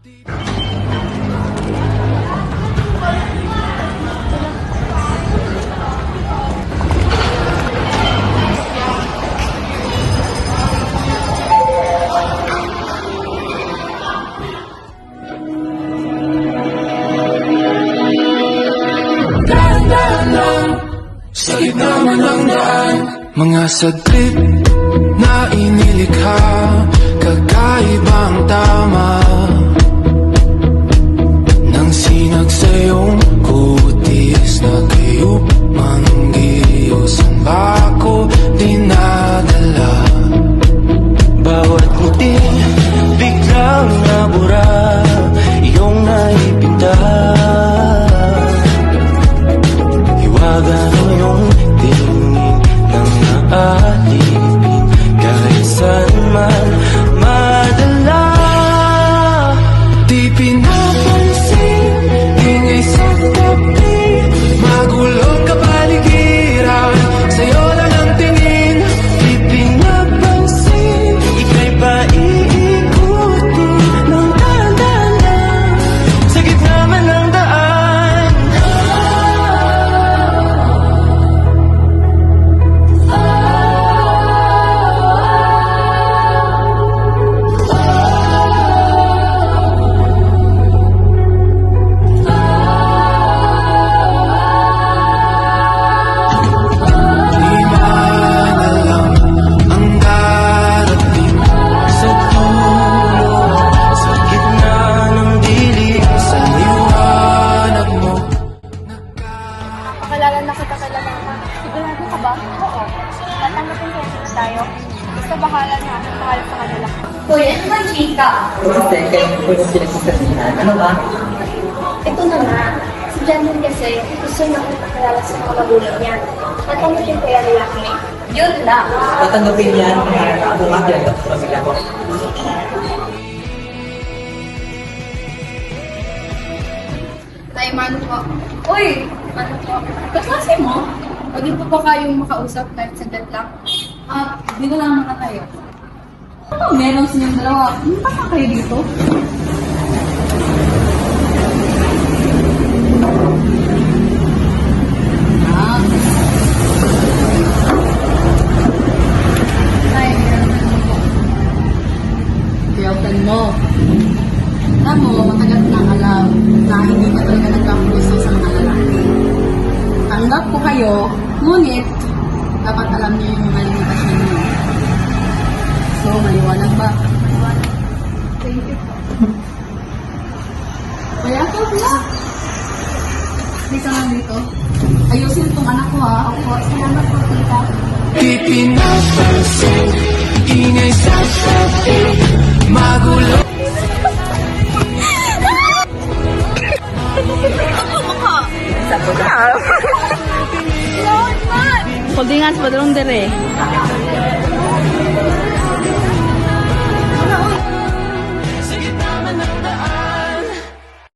Sa gitna man ng daan, mga saglit na inilikha, kakaibang tama nang sinag sa iyong kutis na kayup manggiyos ang bako dinadala. Bawat ngiti biglang nabura, iyong naipinta. Hiwaga ng iyong tingin nang naalipin kahit saan man madala. Di pinapansin, ingay sa tabi, magulong kapaligiran, sa'yo lang ang tingin. Di pinapansin, ika'y ba iikutin ng dahan-dahan sa gitna man ng daan. Pakilala na kita kay Lalama. Sigurado ka ba? Oo. Tatanggapin ko na tayo. Basta bahala na. Bahala sa kanila. Kuya, ano ba chika? Kasi kayo po yung pinagsasabihan. Ano ba? Ito na nga. Si Jandon kasi gusto niya akong pakilala sa mga magulang niya. Tatanggapin ko yan lalaki. Yun lang. Tatanggapin yan ang mga sa pamilya ko. Tay, mano po. Uy! Mano po. Kaklase mo? Pwede po ba kayong makausap kahit saglit lang? Dito lang muna tayo. Ano meron sa inyong dalawa? Ano pa kayo dito? Tiyakan mo. Alam mo, matagal na alam na hindi ka talaga nagkapuso sa mga lalaki. Tanggap ko kayo, ngunit dapat alam niyo yung mga limitasyon niyo. So, maliwanag ba? Thank you po. Kaya ka pala. Hindi ka lang dito. Ayusin itong anak ko ha. Opo, salamat po, tita. Di pinapansin, ingay sa tabi, magulo. Holdingan sa padrong dere.